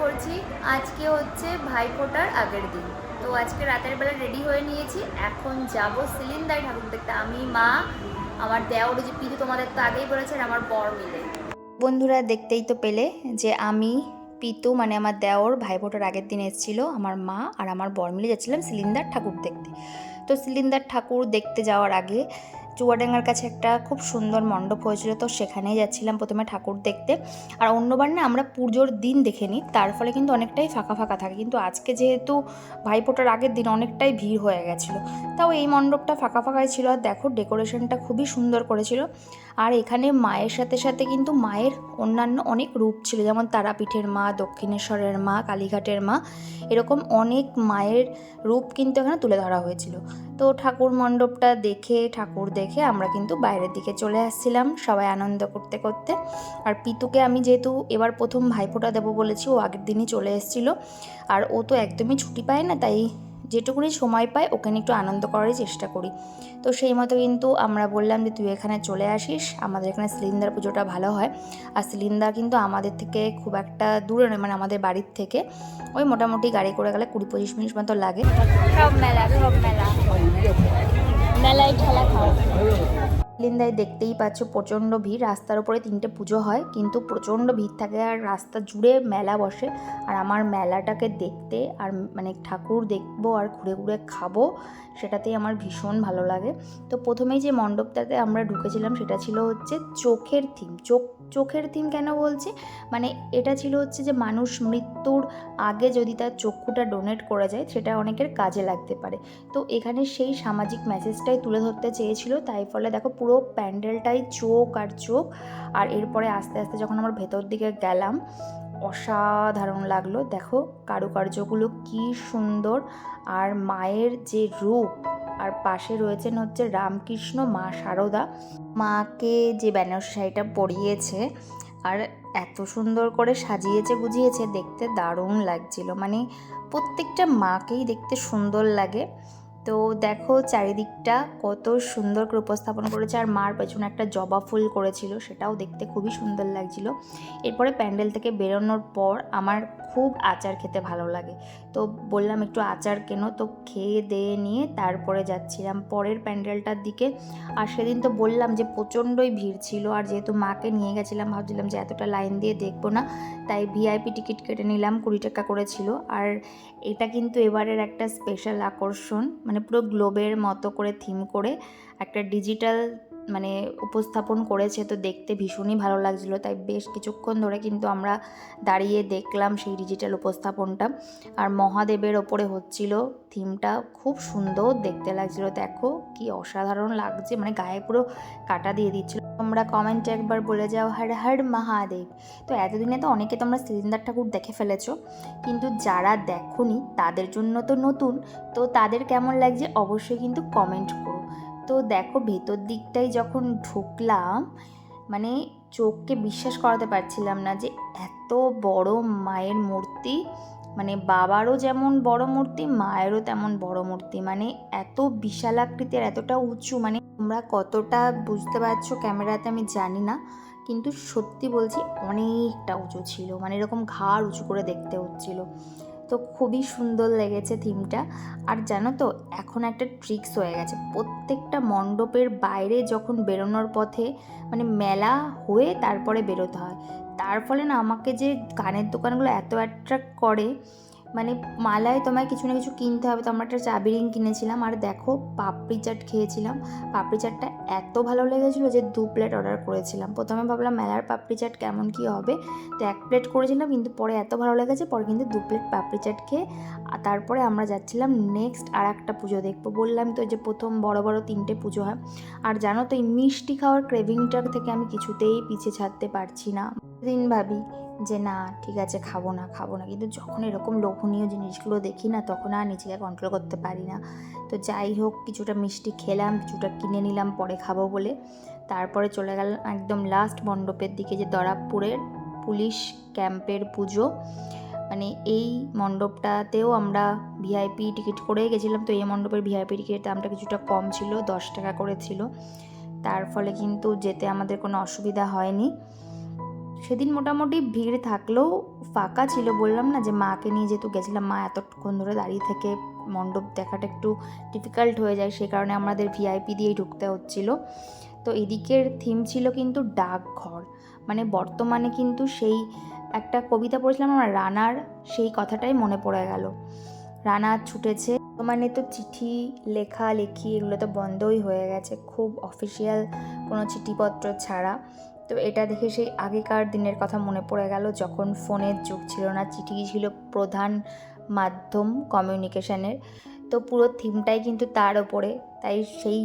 করছি। আজকে হচ্ছে ভাইফোঁটার আগের দিন। তো আজকে রাতের বেলা রেডি হয়ে নিয়েছি, এখন যাব সিলিন্দার ঠাকুর দেখতে। আমি, মা, আমার দেওর যে পিতু তোমাদের তো আগেই বলেছে, আর আমার বর মিলে। বন্ধুরা দেখতেই তো পেলে যে আমি, পিতু মানে আমার দেওর ভাইফোঁটার আগের দিন এসেছিলো, আমার মা আর আমার বর মিলে যাচ্ছিলাম সিলিন্দার ঠাকুর দেখতে। তো সিলিন্দার ঠাকুর দেখতে যাওয়ার আগে চুয়াডাঙ্গার কাছে একটা খুব সুন্দর মণ্ডপ হয়েছিল, তো সেখানেই যাচ্ছিলাম প্রথমে ঠাকুর দেখতে। আর অন্যবার না আমরা পুজোর দিন দেখে নিই, তার ফলে কিন্তু অনেকটাই ফাঁকা ফাঁকা থাকে, কিন্তু আজকে যেহেতু ভাইফোঁটার আগের দিন অনেকটাই ভিড় হয়ে গেছিলো, তাও এই মণ্ডপটা ফাঁকা ফাঁকাই ছিল। আর দেখো ডেকোরেশনটা খুবই সুন্দর করেছিল। আর এখানে মায়ের সাথে সাথে কিন্তু মায়ের অন্যান্য অনেক রূপ ছিল, যেমন তারাপীঠের মা, দক্ষিণেশ্বরের মা, কালীঘাটের মা, এরকম অনেক মায়ের রূপ কিন্তু এখানে তুলে ধরা হয়েছিল। তো ঠাকুর মণ্ডপটা দেখে, ঠাকুর দেখে আমরা কিন্তু বাইরের দিকে চলে আসছিলাম সবাই আনন্দ করতে করতে। আর পিতুকে আমি যেহেতু এবার প্রথম ভাইফোঁটা দেবো বলেছি, ও আগের দিনই চলে এসেছিলো। আর ও তো একদমই ছুটি পায় না, তাই যেটুকুনি সময় পায় ওখানে একটু আনন্দ করারই চেষ্টা করি। তো সেই মতো কিন্তু আমরা বললাম যে তুই এখানে চলে আসিস, আমাদের এখানে সিলিন্দার পুজোটা ভালো হয়। আর সিলিন্দার কিন্তু আমাদের থেকে খুব একটা দূরে নয়, মানে আমাদের বাড়ির থেকে ওই মোটামুটি গাড়ি করে গেলে 20-25 মিনিট মতো লাগে। সব মেলা, সব মেলা, মেলায় খেলা খাও। সিলিন্দায় দেখতেই পাচ্ছ প্রচণ্ড ভিড়, রাস্তার উপরে 3টে পুজো হয়, কিন্তু প্রচণ্ড ভিড় থাকে আর রাস্তা জুড়ে মেলা বসে। আর আমার মেলাটাকে দেখতে আর মানে ঠাকুর দেখবো আর ঘুরে ঘুরে খাবো, সেটাতেই আমার ভীষণ ভালো লাগে। তো প্রথমেই যে মণ্ডপটাতে আমরা ঢুকেছিলাম সেটা ছিল হচ্ছে চোখের থিম। চোখের থিম কেন বলছি, মানে এটা ছিল হচ্ছে যে মানুষ মৃত্যুর আগে যদি তার চক্ষুটা ডোনেট করে যায়, সেটা অনেকের কাজে লাগতে পারে। তো এখানে সেই সামাজিক মেসেজটাই তুলে ধরতে চেয়েছিল, তাই ফলে দেখো পুরো প্যান্ডেলটাই চোখ আর চোখ। আর এরপরে আস্তে আস্তে যখন আমরা ভেতর দিকে গেলাম, অসাধারণ লাগলো। দেখো কারুকার্যগুলো কি সুন্দর, আর মায়ের যে রূপ, আর পাশে রয়েছেন হচ্ছে রামকৃষ্ণ, মা শারদা। মাকে যে বেনারসি শাড়িটা পরিয়েছে আর এত সুন্দর করে সাজিয়েছে গুজিয়েছে, দেখতে দারুণ লাগছিল। মানে প্রত্যেকটা মাকেই দেখতে সুন্দর লাগে। তো দেখো চারিদিকটা কত সুন্দর করে উপস্থাপন করেছে, আর মার পেছনে একটা জবা ফুল করেছিল, সেটাও দেখতে খুবই সুন্দর লাগছিল। এরপরে প্যান্ডেল থেকে বেরোনোর পর আমার খুব আচার খেতে ভালো লাগে, তো বললাম একটু আচার কেনো, তো খেয়ে দিয়ে নিয়ে তারপরে যাচ্ছিলাম পরের প্যান্ডেলটার দিকে। আর সেদিন তো বললাম যে প্রচণ্ডই ভিড় ছিল, আর যেহেতু মাকে নিয়ে গেছিলাম ভাবছিলাম যে এতটা লাইন দিয়ে দেখবো না, তাই ভিআইপি টিকিট কেটে নিলাম, 20 টাকা করেছিল। আর এটা কিন্তু এবারের একটা স্পেশাল আকর্ষণ, মানে পুরো গ্লোবের মতো করে থিম করে একটা ডিজিটাল মানে উপস্থাপন করেছে, তো দেখতে ভীষণই ভালো লাগছিলো। তাই বেশ কিছুক্ষণ ধরে কিন্তু আমরা দাঁড়িয়ে দেখলাম সেই ডিজিটাল উপস্থাপনটা। আর মহাদেবের ওপরে হচ্ছিল থিমটা, খুব সুন্দর দেখতে লাগছিলো। দেখো কি অসাধারণ লাগছে, মানে গায়ে পুরো কাটা দিয়ে দিচ্ছিল। তোমরা কমেন্টে একবার বলে যাও হর হর মহাদেব। তো এতদিনে তো অনেকে তোমরা সিলিন্দার ঠাকুর দেখে ফেলেছো, কিন্তু যারা দেখোনি তাদের জন্য তো নতুন, তো তাদের কেমন লাগছে অবশ্যই কিন্তু কমেন্ট করো। তো দেখো ভেতর দিকটাই যখন ঢুকলাম, মানে চোখকে বিশ্বাস করাতে পারছিলাম না যে এত বড় মায়ের মূর্তি, মানে বাবারও যেমন বড় মূর্তি, মায়েরও তেমন বড় মূর্তি, মানে এত বিশাল আকৃতির, এতটা উঁচু। মানে তোমরা কতটা বুঝতে পারছো ক্যামেরাতে আমি জানি না, কিন্তু সত্যি বলছি অনেকটা উঁচু ছিল, মানে এরকম ঘাড় উঁচু করে দেখতে হচ্ছিল। তো খুবই সুন্দর লেগেছে থিমটা। আর জানো তো এখন একটা ট্রিক্স হয়ে গেছে, প্রত্যেকটা মণ্ডপের বাইরে যখন বেরোনোর পথে, মানে মেলা হয়ে তারপরে বেরোতে হয়, তার ফলে না আমাকে যে কানের দোকানগুলো এত অ্যাট্রাক্ট করে, মানে মালায় তোমায় কিছু না কিছু কিনতে হবে। তো আমরা একটা চাবি রিং কিনেছিলাম, আর দেখো পাপড়ি চাট খেয়েছিলাম। পাপড়ি চাটটা এত ভালো লেগেছিলো যে 2 প্লেট অর্ডার করেছিলাম। প্রথমে ভাবলাম মেলার পাপড়ি চাট কেমন কী হবে, তো 1 প্লেট করেছিলাম, কিন্তু পরে এত ভালো লেগেছে পরে কিন্তু 2 প্লেট পাপড়ি চাট খেয়ে তারপরে আমরা যাচ্ছিলাম নেক্সট আর একটা পুজো দেখবো। বললাম তো যে প্রথম বড় বড় 3টে পুজো হয়। আর জানো তো এই মিষ্টি খাওয়ার ক্রেভিংটার থেকে আমি কিছুতেই পিছিয়ে ছাড়তে পারছি না। দিন ভাবি যে না ঠিক আছে খাবো না, কিন্তু যখন এরকম লোভনীয় জিনিসগুলো দেখি না, তখন আর নিজেকে কন্ট্রোল করতে পারি না। তো যাই হোক কিছুটা মিষ্টি খেলাম, কিছুটা কিনে নিলাম পরে খাবো বলে। তারপরে চলে গেলাম একদম লাস্ট মণ্ডপের দিকে, যে দরাবপুরের পুলিশ ক্যাম্পের পুজো। মানে এই মণ্ডপটাতেও আমরা ভিআইপি টিকিট করে গেছিলাম, তো এই মণ্ডপের ভিআইপি টিকিটের দামটা কিছুটা কম ছিল, 10 টাকা করে ছিল, তার ফলে কিন্তু যেতে আমাদের কোনো অসুবিধা হয়নি। সেদিন মোটামুটি ভিড় থাকলেও ফাঁকা ছিল। বললাম না যে মাকে নিয়ে যেহেতু গেছিলাম, মা এতক্ষণ ধরে দাঁড়িয়ে থেকে মণ্ডপ দেখাটা একটু ডিফিকাল্ট হয়ে যায়, সেই কারণে আমাদের ভিআইপি দিয়েই ঢুকতে হচ্ছিল। তো এদিকের থিম ছিল কিন্তু ডাকঘর, মানে বর্তমানে কিন্তু সেই একটা কবিতা পড়েছিলাম আমার রানার, সেই কথাটাই মনে পড়ে গেল। রানা ছুটেছে, মানে তো চিঠি লেখালেখি এগুলো তো বন্ধই হয়ে গেছে, খুব অফিসিয়াল কোনো চিঠিপত্র ছাড়া। তো এটা দেখে সেই আগেকার দিনের কথা মনে পড়ে গেল, যখন ফোনের যুগ ছিল না, চিঠি ছিল প্রধান মাধ্যম কমিউনিকেশনের। তো পুরো থিমটাই কিন্তু তার ওপরে, তাই সেই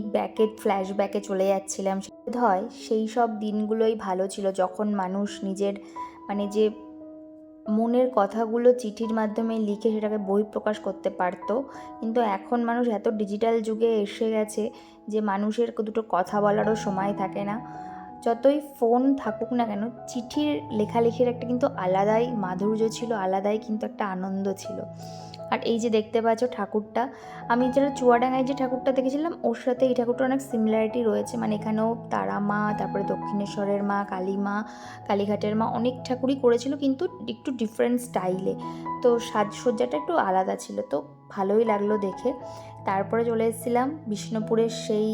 ফ্ল্যাশব্যাকে চলে যাচ্ছিলাম। হয় সেই সব দিনগুলোই ভালো ছিল, যখন মানুষ নিজের মানে যে মনের কথাগুলো চিঠির মাধ্যমে লিখে সেটাকে বহিঃপ্রকাশ করতে পারতো। কিন্তু এখন মানুষ এত ডিজিটাল যুগে এসে গেছে যে মানুষের দুটো কথা বলারও সময় থাকে না। যতই ফোন থাকুক না কেন, চিঠির লেখালেখির একটা কিন্তু আলাদাই মাধুর্য ছিল, আলাদাই কিন্তু একটা আনন্দ ছিল। আর এই যে দেখতে পাচ্ছ ঠাকুরটা, আমি যেটা চুয়াডাঙ্গায় যে ঠাকুরটা দেখেছিলাম ওর সাথে এই ঠাকুরটা অনেক সিমিলারিটি রয়েছে। মানে এখানেও তারা মা, তারপরে দক্ষিণেশ্বরের মা, কালী মা, কালীঘাটের মা, অনেক ঠাকুরই করেছিল কিন্তু একটু ডিফারেন্ট স্টাইলে। তো সাজসজ্জাটা একটু আলাদা ছিল, তো ভালোই লাগলো দেখে। তারপরে চলে এসেছিলাম বিষ্ণুপুরের সেই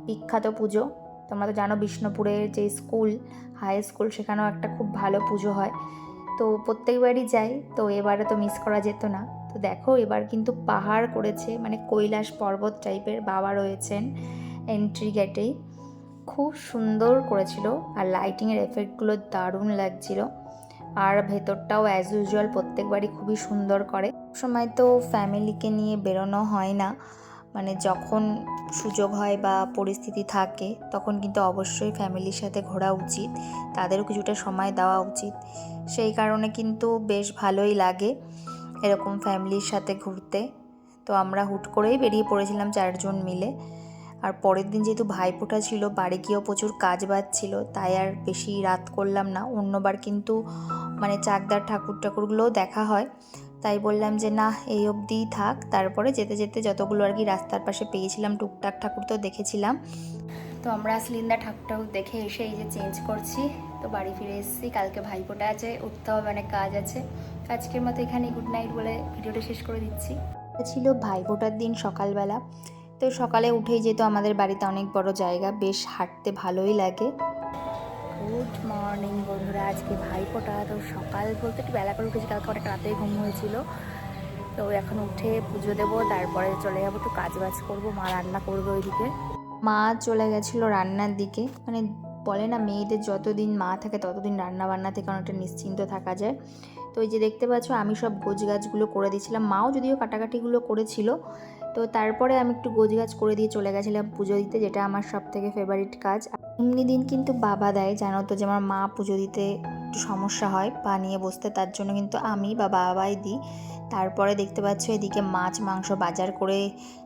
বিখ্যাত পুজো। তোমরা তো জানো বিষ্ণুপুরের যে স্কুল, হাই স্কুল, সেখানেও একটা খুব ভালো পুজো হয়। তো প্রত্যেকবারই যাই, তো এবারে তো মিস করা যেত না। তো দেখো এবার কিন্তু পাহাড় করেছে, মানে কৈলাস পর্বত টাইপের, বাবা রয়েছেন এন্ট্রি গেটেই, খুব সুন্দর করেছিল। আর লাইটিংয়ের এফেক্টগুলো দারুণ লাগছিল। আর ভেতরটাও অ্যাজ ইউজুয়াল প্রত্যেকবারই খুবই সুন্দর করে। সময় তো ফ্যামিলিকে নিয়ে বেরোনো হয় না, মানে যখন সুযোগ হয় বা পরিস্থিতি থাকে তখন কিন্তু অবশ্যই ফ্যামিলির সাথে ঘোরা উচিত, তাদেরও কিছুটা সময় দেওয়া উচিত। সেই কারণে কিন্তু বেশ ভালোই লাগে এরকম ফ্যামিলির সাথে ঘুরতে। তো আমরা হুট করেই বেরিয়ে পড়েছিলাম 4 জন মিলে। আর পরের দিন যেহেতু ভাইফোঁটা ছিল, বাড়ি গিয়েও প্রচুর কাজ বাজ ছিল, তাই আর বেশি রাত করলাম না। অন্যবার কিন্তু মানে চাকদার ঠাকুরগুলোও দেখা হয়, তাই বললাম যে না এই অবধিই থাক। তারপরে যেতে যেতে যতগুলো আর কি রাস্তার পাশে পেয়েছিলাম টুকটাক ঠাকুর তো দেখেছিলাম। তো আমরা সিলিন্দার ঠাকুর দেখে এসে এই যে চেঞ্জ করছি, তো বাড়ি ফিরে এসেছি। কালকে ভাইফোঁটা আছে, উঠতে হবে, অনেক কাজ আছে। আজকের মতো এখানে গুড নাইট বলে ভিডিওটা শেষ করে দিচ্ছি। ছিল ভাইফোঁটার দিন সকালবেলা, তো সকালে উঠেই যেহেতু আমাদের বাড়িতে অনেক বড় জায়গা, বেশ হাঁটতে ভালোই লাগে। গুড মর্নিং বন্ধুরা, আজকে ভাইফোঁটা। তো সকাল বলতে একটু বেলা করে উঠেছি, কালকে অনেক রাতেই ঘুম হয়েছিল। তো এখন উঠে পুজো দেবো, তারপরে চলে যাবো, একটু কাজ বাজ করবো, মা রান্না করবে ওইদিকে। মা চলে গেছিলো রান্নার দিকে, মানে বলে না মেয়েদের যতদিন মা থাকে ততদিন রান্না বান্না থেকে অনেকটা নিশ্চিন্ত থাকা যায়। তো এই যে দেখতে পাচ্ছ আমি সব গোছগাছগুলো করে দিয়েছিলাম, মাও যদিও কাটাকাটিগুলো করেছিল। তো তারপরে আমি একটু গোছগাছ করে দিয়ে চলে গেছিলাম পুজো দিতে, যেটা আমার সব থেকে ফেভারিট কাজ। এমনি দিন কিন্তু বাবা দেয়, জানো তো যে আমার মা পুজো দিতে একটু সমস্যা হয় পা নিয়ে বসতে, তার জন্য কিন্তু আমি বা বাবাই দিই। তারপরে দেখতে পাচ্ছ এদিকে মাছ মাংস বাজার করে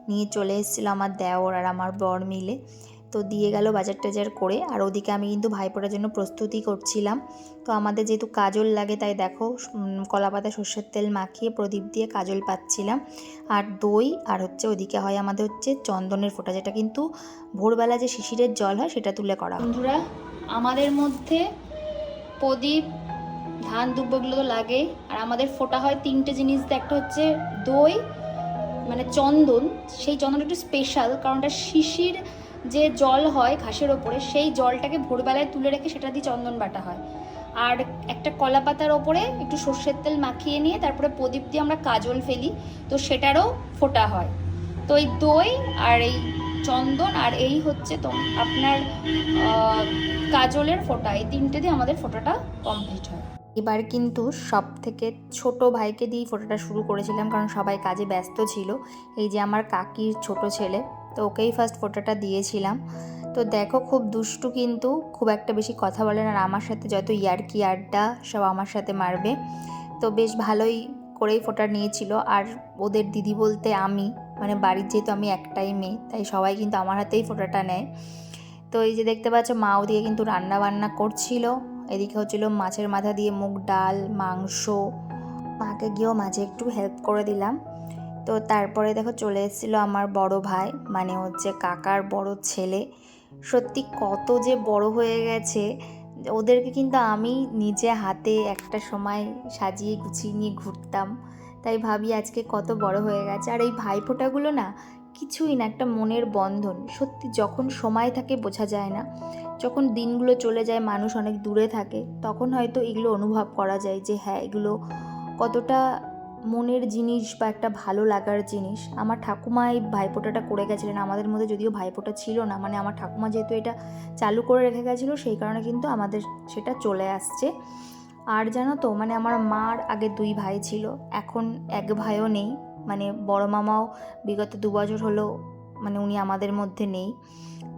নিয়ে চলে এসেছিলো আমার দেওর আর আমার বর মিলে, তো দিয়ে গেল বাজার টাজার করে। আর ওদিকে আমি কিন্তু ভাইফোঁটার জন্য প্রস্তুতি করছিলাম। তো আমাদের যেহেতু কাজল লাগে, তাই দেখো কলাপাতা সর্ষের তেল মাখিয়ে প্রদীপ দিয়ে কাজল পাচ্ছিলাম। আর দই আর হচ্ছে ওদিকে হয় আমাদের হচ্ছে চন্দনের ফোঁটা, যেটা কিন্তু ভোরবেলা যে শিশিরের জল হয় সেটা তুলে করা। বন্ধুরা আমাদের মধ্যে প্রদীপ ধান দুব্বগুলো তো লাগে, আর আমাদের ফোঁটা হয় 3টে জিনিস দিয়ে। একটা হচ্ছে দই, মানে চন্দন, সেই চন্দনটা একটু স্পেশাল, কারণ এটা শিশির যে জল হয় ঘাসের ওপরে, সেই জলটাকে ভোরবেলায় তুলে রেখে সেটা দিয়ে চন্দন বাটা হয়। আর একটা কলা পাতার ওপরে একটু সর্ষের তেল মাখিয়ে নিয়ে তারপরে প্রদীপ দিয়ে আমরা কাজল ফেলি, তো সেটারও ফোঁটা হয়। তো এই দই আর এই চন্দন আর এই হচ্ছে তো আপনার কাজলের ফোঁটা, এই 3টে দিয়ে আমাদের ফোঁটাটা কমপ্লিট হয়। এবার কিন্তু সব থেকে ছোট ভাইকে দিয়েই ফোঁটাটা শুরু করেছিলাম, কারণ সবাই কাজে ব্যস্ত ছিল। এই যে আমার কাকির ছোট ছেলে, তো ওকেই ফার্স্ট ফোঁটাটা দিয়েছিলাম। তো দেখো খুব দুষ্টু, কিন্তু খুব একটা বেশি কথা বলে না, আর আমার সাথে যত ইয়ার্কি আড্ডা সব আমার সাথে মারবে। তো বেশ ভালোই করেই ফোঁটা নিয়েছিল। আর ওদের দিদি বলতে আমি, মানে বাড়ির যেহেতু আমি একটাই মেয়ে, তাই সবাই কিন্তু আমার হাতেই ফোঁটাটা নেয়। তো এই যে দেখতে পাচ্ছ মা ওদিকে কিন্তু রান্না বান্না করছিল, এদিকে হচ্ছিল মাছের মাথা দিয়ে মুগ ডাল, মাংস। মাকে গিয়েও মাঝে একটু হেল্প করে দিলাম। তো তারপরে দেখো চলে এসেছিলো আমার বড় ভাই, মানে হচ্ছে কাকার বড় ছেলে। সত্যি কত যে বড় হয়ে গেছে, ওদেরকে কিন্তু আমি নিজে হাতে একটা সময় সাজিয়ে গুছিয়ে নিয়ে ঘুরতাম। তাই ভাবি আজকে কত বড় হয়ে গেছে। আর এই ভাইফোঁটাগুলো না কিছুই না, একটা মনের বন্ধন। সত্যি যখন সময় থাকে বোঝা যায় না, যখন দিনগুলো চলে যায়, মানুষ অনেক দূরে থাকে, তখন হয়তো এগুলো অনুভব করা যায় যে হ্যাঁ, এগুলো কতটা মনের জিনিস বা একটা ভালো লাগার জিনিস। আমার ঠাকুমা এই ভাইফোঁটাটা করে গেছিলেন আমাদের মধ্যে, যদিও ভাইফোঁটা ছিল না, মানে আমার ঠাকুমা যেহেতু এটা চালু করে রেখে গেছিলো সেই কারণে কিন্তু আমাদের সেটা চলে আসছে। আর জানো তো, মানে আমার মার আগে 2 ভাই ছিল, এখন এক ভাইও নেই। মানে বড় মামাও বিগত 2 বছর হলো মানে উনি আমাদের মধ্যে নেই।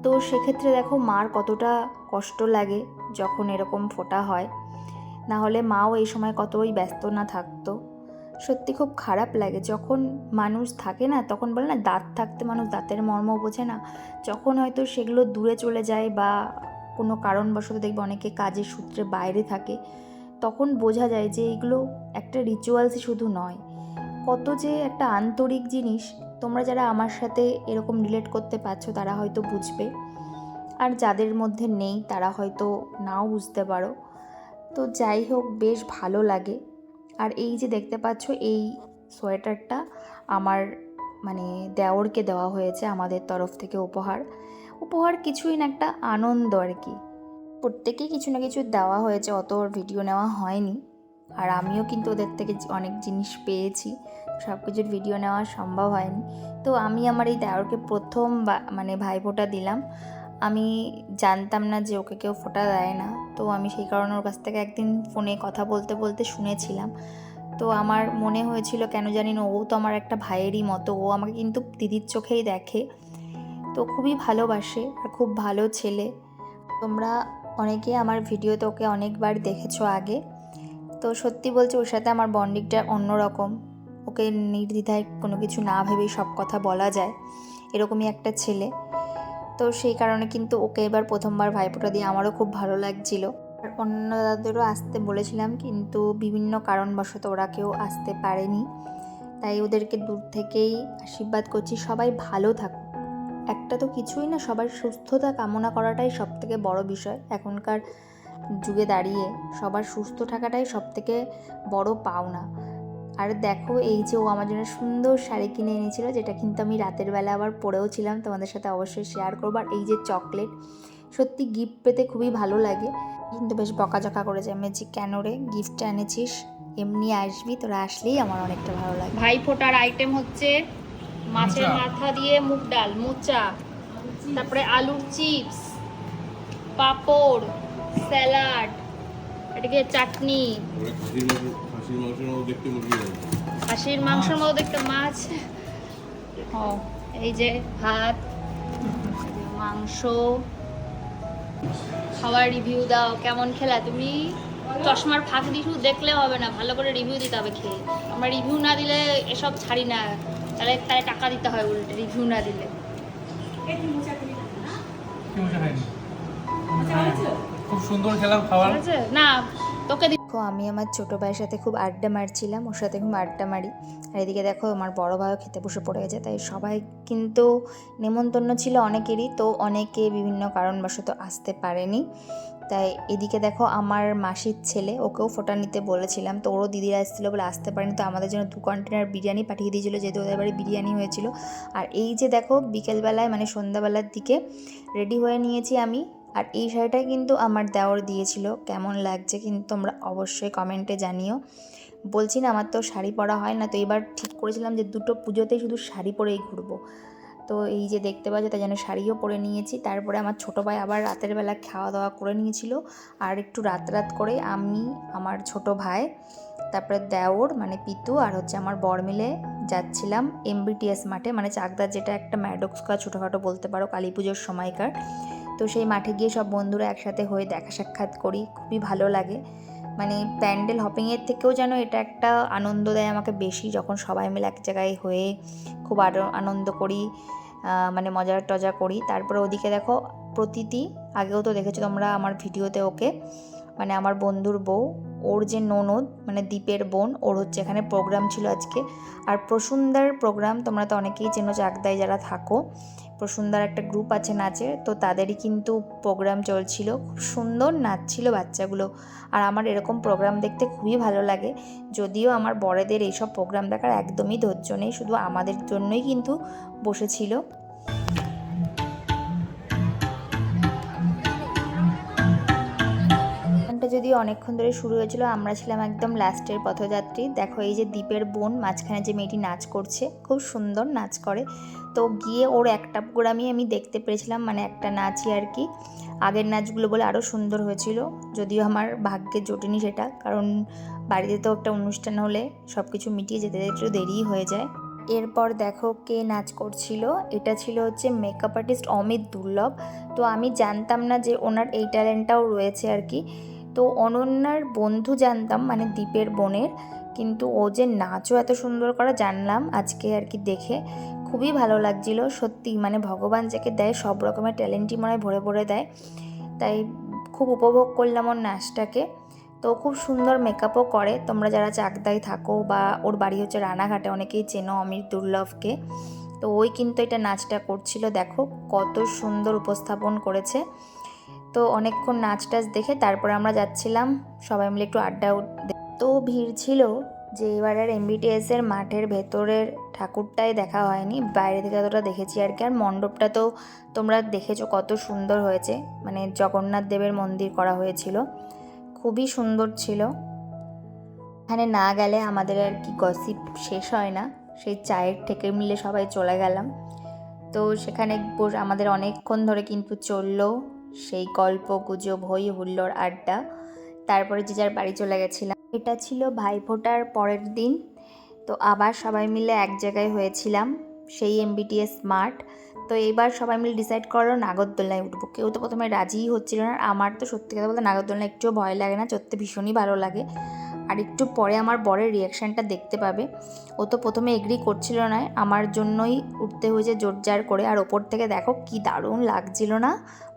তো সেক্ষেত্রে দেখো মার কতটা কষ্ট লাগে যখন এরকম ফোঁটা হয়। না হলে মাও এই সময় কতই ব্যস্ত না থাকতো। সত্যি খুব খারাপ লাগে যখন মানুষ থাকে না, তখন বলে না দাঁত থাকতে মানুষ দাঁতের মর্ম বোঝে না। যখন হয়তো সেগুলো দূরে চলে যায় বা কোনো কারণবশত দেখবে অনেকে কাজের সূত্রে বাইরে থাকে, তখন বোঝা যায় যে এগুলো একটা রিচুয়ালসই শুধু নয়, কত যে একটা আন্তরিক জিনিস। তোমরা যারা আমার সাথে এরকম রিলেট করতে পারছো তারা হয়তো বুঝবে, আর যাদের মধ্যে নেই তারা হয়তো নাও বুঝতে পারো। তো যাই হোক, বেশ ভালো লাগে। আর এই যে দেখতে পাচ্ছ, এই সোয়েটারটা আমার মানে দেওরকে দেওয়া হয়েছে আমাদের তরফ থেকে উপহার। উপহার কিছুই না, একটা আনন্দ আর কি। প্রত্যেকেই কিছু না কিছু দেওয়া হয়েছে, অত ওর ভিডিও নেওয়া হয়নি। আর আমিও কিন্তু ওদের থেকে অনেক জিনিস পেয়েছি, সব কিছুর ভিডিও নেওয়া সম্ভব হয়নি। তো আমি আমার এই দেওরকে প্রথম মানে ভাইফোঁটা দিলাম। আমি জানতাম না যে ওকে কেউ ফোঁটা দেয় না, তো আমি সেই কারণে ওর কাছ থেকে একদিন ফোনে কথা বলতে বলতে শুনেছিলাম। তো আমার মনে হয়েছিল কেন জানি না, ও তো আমার একটা ভাইয়েরই মতো, ও আমাকে কিন্তু দিদির চোখেই দেখে। তো খুবই ভালোবাসে আর খুব ভালো ছেলে। তোমরা অনেকে আমার ভিডিওতে ওকে অনেকবার দেখেছো আগে। তো সত্যি বলছি, ওর সাথে আমার বন্ডিংটা অন্যরকম। ওকে নির্দ্বিধায় কোনো কিছু না ভেবেই সব কথা বলা যায়, এরকমই একটা ছেলে। তো সেই কারণে কিন্তু ওকে এবার প্রথমবার ভাইফোঁটা দিয়ে আমারও খুব ভালো লাগছিল। আর অন্য দাদাদেরও আসতে বলেছিলাম, কিন্তু বিভিন্ন কারণবশত ওরা কেউ আসতে পারেনি। তাই ওদেরকে দূর থেকেই আশীর্বাদ করছি, সবাই ভালো থাকুক। একটা তো কিছুই না, সবার সুস্থতা কামনা করাটাই সব থেকে বড় বিষয় এখনকার যুগে দাঁড়িয়ে। সবার সুস্থ থাকাটাই সব থেকে বড় পাওনা। আর দেখো, এই যে ও আমার জন্য সুন্দর শাড়ি কিনে এনেছিল, যেটা কিন্তু আমি রাতের বেলা আবার পরেও ছিলাম, তোমাদের সাথে অবশ্যই শেয়ার করবো। আর এই যে চকলেট, সত্যি গিফট পেতে খুবই ভালো লাগে। কিন্তু বেশ বকাঝকা করেছে, আমি যে কেন রে গিফটটা এনেছিস, এমনি আসবি, তোরা আসলেই আমার অনেকটা ভালো লাগে। ভাইফোঁটার আইটেম হচ্ছে মাছের মাথা দিয়ে মুগ ডাল, মোচা, তারপরে আলুর চিপস, পাঁপড়, স্যালাড, এদিকে চাটনি, খাসির মাংসের মতো দেখতে মাছ, এই যে ভাত, মাংস। খাবার রিভিউ দাও, কেমন খেলা তুমি? চশমার ফাঁক দিয়ে শুধু দেখলে হবে না, ভালো করে রিভিউ দিতে হবে খেয়ে। আমরা রিভিউ না দিলে এসব ছাড়ি না, তাহলে টাকা দিতে হয় উল্টে রিভিউ না দিলে। খুব সুন্দর খেলাম খাবার না তোকে দেখো, আমি আমার ছোটো ভাইয়ের সাথে খুব আড্ডা মারছিলাম, ওর সাথে খুব আড্ডা মারি। আর এদিকে দেখো আমার বড় ভাইও খেতে বসে পড়ে গেছে। তাই সবাই কিন্তু নেমন্তন্ন ছিল অনেকেরই, তো অনেকে বিভিন্ন কারণবশত আসতে পারেনি। তাই এদিকে দেখো আমার মাসির ছেলে, ওকেও ফোঁটা নিতে বলেছিলাম, তো ওরও দিদিরা এসেছিলো বলে আসতে পারেনি। তো আমাদের জন্য 2 কন্টেনার বিরিয়ানি পাঠিয়ে দিয়েছিলো, যেহেতু ওদের বাড়ি বিরিয়ানি হয়েছিল। আর এই যে দেখো বিকেলবেলায় মানে সন্ধ্যাবেলার দিকে রেডি হয়ে নিয়েছি আমি। আর এই শাড়িটাই কিন্তু আমার দেওর দিয়েছিল, কেমন লাগছে কিন্তু তোমরা অবশ্যই কমেন্টে জানিও। বলছি না, আমার তো শাড়ি পরা হয় না, তো এবার ঠিক করেছিলাম যে 2টো পুজোতেই শুধু শাড়ি পরেই ঘুরবো। তো এই যে দেখতে পাচ্ছ, তাই জন্য শাড়িও পরে নিয়েছি। তারপরে আমার ছোটো ভাই আবার রাতের বেলা খাওয়া দাওয়া করে নিয়েছিল। আর একটু রাত করে আমি, আমার ছোট ভাই, তারপরে দেওর মানে পিতু আর হচ্ছে আমার বর মিলে যাচ্ছিলাম MBTS মাঠে, মানে চাকদার, যেটা একটা ম্যাডক্সকা ছোটোখাটো বলতে পারো, কালী পুজোর সময়কার। তো সেই মাঠে গিয়ে সব বন্ধুরা একসাথে হয়ে দেখা সাক্ষাৎ করি, খুবই ভালো লাগে। মানে প্যান্ডেল হপিংয়ের থেকেও যেন এটা একটা আনন্দ দেয় আমাকে বেশি, যখন সবাই মিলে এক জায়গায় হয়ে খুব আনন্দ করি, মানে মজা টজা করি। তারপরে ওদিকে দেখো প্রতীতি, আগেও তো দেখেছো তোমরা আমার ভিডিওতে ওকে, মানে আমার বন্ধুর বউ, ওর যে ননদ মানে দীপের বোন, ওর হচ্ছে এখানে প্রোগ্রাম ছিল আজকে। আর প্রসুন্দার প্রোগ্রাম তোমরা তো অনেকেই চেনো চাকদায় যারা থাকো, প্রসুন্দার একটা গ্রুপ আছে নাচের, তো তাদেরই কিন্তু প্রোগ্রাম চলছিল। খুব সুন্দর নাচছিল বাচ্চাগুলো। আর আমার এরকম প্রোগ্রাম দেখতে খুবই ভালো লাগে, যদিও আমার বড়দের এইসব প্রোগ্রাম দেখার একদমই ধৈর্য নেই, শুধু আমাদের জন্যই কিন্তু বসেছিল। যদিও অনেকক্ষণ ধরে শুরু হয়েছিল, আমরা ছিলাম একদম লাস্টের পথযাত্রী। দেখো এই যে দীপের বোন মাঝখানে যে মেয়েটি নাচ করছে, খুব সুন্দর নাচ করে। তো গিয়ে ওর একটা প্রোগ্রামই আমি দেখতে পেরেছিলাম, মানে একটা নাচই আর কি। আগের নাচগুলো বলে আরও সুন্দর হয়েছিল, যদিও আমার ভাগ্যে জোটেনি সেটা, কারণ বাড়িতে তো একটা অনুষ্ঠান হলে সব কিছু মিটিয়ে যেতে একটু দেরিই হয়ে যায়। এরপর দেখো কে নাচ করছিল, এটা ছিল হচ্ছে মেকআপ আর্টিস্ট অমিত দুর্লভ। তো আমি জানতাম না যে ওনার এই ট্যালেন্টটাও রয়েছে আর কি। তো অনন্যার বন্ধু জানতাম, মানে দীপের বোনের, কিন্তু ও যে নাচও এত সুন্দর করা জানলাম আজকে আর কি দেখে। খুবই ভালো লাগছিল সত্যি, মানে ভগবান যাকে দেয় সব রকমের ট্যালেন্টই মনে হয় ভরে ভরে দেয়। তাই খুব উপভোগ করলাম ওর নাচটাকে। তো খুব সুন্দর মেকআপও করে, তোমরা যারা চাকদায় থাকো বা ওর বাড়ি হচ্ছে রানাঘাটে, অনেকেই চেনো অমিত দুর্লভকে। তো ওই কিন্তু এটা নাচটা করছিল, দেখো কত সুন্দর উপস্থাপন করেছে। তো অনেকক্ষণ নাচ টাচ দেখে তারপরে আমরা যাচ্ছিলাম সবাই মিলে একটু আড্ডা। তো ভিড় ছিল যে এবারের MBTS-এর মাঠের ভেতরের ঠাকুরটাই দেখা হয়নি, বাইরে থেকে যতটা দেখেছি আর কি। আর মণ্ডপটা তো তোমরা দেখেছো কত সুন্দর হয়েছে, মানে জগন্নাথ দেবের মন্দির করা হয়েছিল, খুবই সুন্দর ছিল। এখানে না গেলে আমাদের আর কি গসিপ শেষ হয় না, সেই চায়ের থেকে মিলে সবাই চলে গেলাম। তো সেখানে আমাদের অনেকক্ষণ ধরে কিন্তু চললো সেই গল্প গুজব, হই হুল্লোড়, আড্ডা। তারপরে যে যার বাড়ি চলে গেছিলাম। এটা ছিল ভাইফোঁটার পরের দিন। তো আবার সবাই মিলে এক জায়গায় হয়েছিলাম, সেই MBTS মাঠ। তো এবার সবাই মিলে ডিসাইড করলো নাগরদোলনায় উঠবো। কেউ তো প্রথমে রাজিই হচ্ছিল না। আমার তো সত্যি কথা বলতে নাগরদোলনা একটুও ভয় লাগে না, চড়তে ভীষণই ভালো লাগে। আর একটু পরে আমার বরের রিয়াকশানটা দেখতে পাবে। ও তো প্রথমে এগ্রি করছিল না, আমার জন্যই উঠতে হয়েছে জোরজার করে। আর ওপর থেকে দেখো কি দারুণ লাগছিল না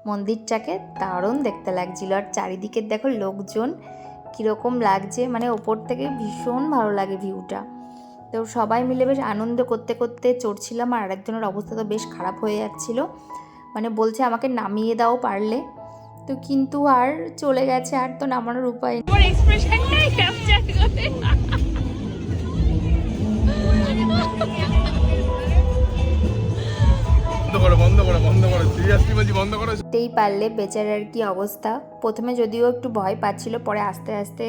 মন্দিরটাকে, দারুণ দেখতে লাগছিল। আর চারিদিকে দেখো লোকজন কীরকম লাগছে, মানে ওপর থেকে ভীষণ ভালো লাগে ভিউটা। তো সবাই মিলে বেশ আনন্দ করতে করতে চড়ছিলাম। আর আরেকজনের অবস্থা তো বেশ খারাপ হয়ে যাচ্ছিল, মানে বলছে আমাকে নামিয়ে দাও পারলে। তো কিন্তু আর চলে গেছে, আর তো নামানোর উপায় নেই। তেই পারলে বেচারার কি অবস্থা। প্রথমে যদিও একটু ভয় পাচ্ছিল, পরে আস্তে আস্তে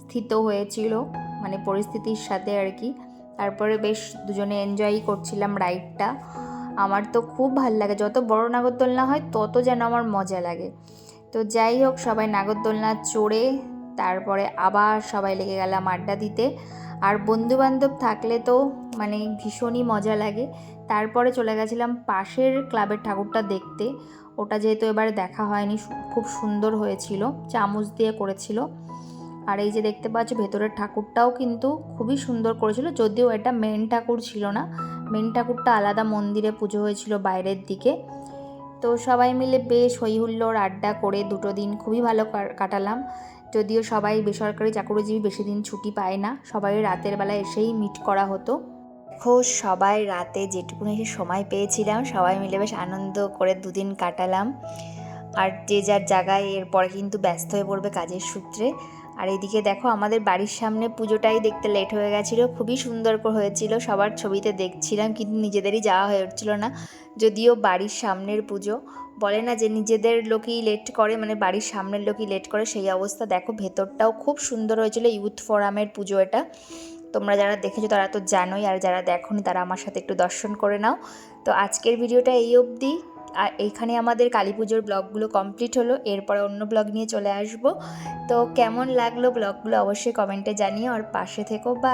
স্থিত হয়েছিল, মানে পরিস্থিতির সাথে আর কি। তারপরে বেশ দুজনে এনজয়ই করছিলাম রাইডটা। আমার তো খুব ভালো লাগে, যত বড় নাগরদোলনা হয় তত যেন আমার মজা লাগে। তো যাই হোক, সবাই নাগরদোলনা চড়ে তারপরে আবার সবাই লেগে গেলাম আড্ডা দিতে। আর বন্ধুবান্ধব থাকলে তো মানে ভীষণই মজা লাগে। তারপরে চলে গেছিলাম পাশের ক্লাবের ঠাকুরটা দেখতে, ওটা যেহেতু এবারে দেখা হয়নি, খুব সুন্দর হয়েছিল, চামচ দিয়ে করেছিল। আর এই যে দেখতে পাচ্ছ ভেতরের ঠাকুরটাও কিন্তু খুবই সুন্দর করেছিল, যদিও এটা মেন ঠাকুর ছিল না, মেন ঠাকুরটা আলাদা মন্দিরে পুজো হয়েছিল বাইরের দিকে। তো সবাই মিলে বেশ হই হুল্লোড় আড্ডা করে দুটো দিন খুবই ভালো কাটালাম। যদিও সবাই বেসরকারি চাকরিজীবী, বেশি দিন ছুটি পায় না, সবাই রাতের বেলা এসেই মিট করা হতো। দেখো সবাই রাতে যেটুকুনি এসে সময় পেয়েছিলাম সবাই মিলে বেশ আনন্দ করে দুদিন কাটালাম। আর যে যার জায়গায় এরপরে কিন্তু ব্যস্ত হয়ে পড়বে কাজের সূত্রে। আর এদিকে দেখো আমাদের বাড়ির সামনে পুজোটাই দেখতে লেট হয়ে গেছিলো, খুবই সুন্দর করে হয়েছিল, সবার ছবিতে দেখছিলাম, কিন্তু নিজেদেরই যাওয়া হয়ে উঠছিল না। যদিও বাড়ির সামনের পুজো, বলে না যে নিজেদের লোকই লেট করে, মানে বাড়ির সামনের লোকই লেট করে, সেই অবস্থা। দেখো ভেতরটাও খুব সুন্দর হয়েছিল, ইউথ ফোরামের পুজো এটা। তোমরা যারা দেখেছো তারা তো জানোই, আর যারা দেখোনি তারা আমার সাথে একটু দর্শন করে নাও। তো আজকের ভিডিওটা এই অবধি। আর এইখানে আমাদের কালী পুজোর ব্লগগুলো কমপ্লিট হলো, এরপরে অন্য ব্লগ নিয়ে চলে আসবো। তো কেমন লাগলো ব্লগগুলো অবশ্যই কমেন্টে জানিও, আর পাশে থেকো। বা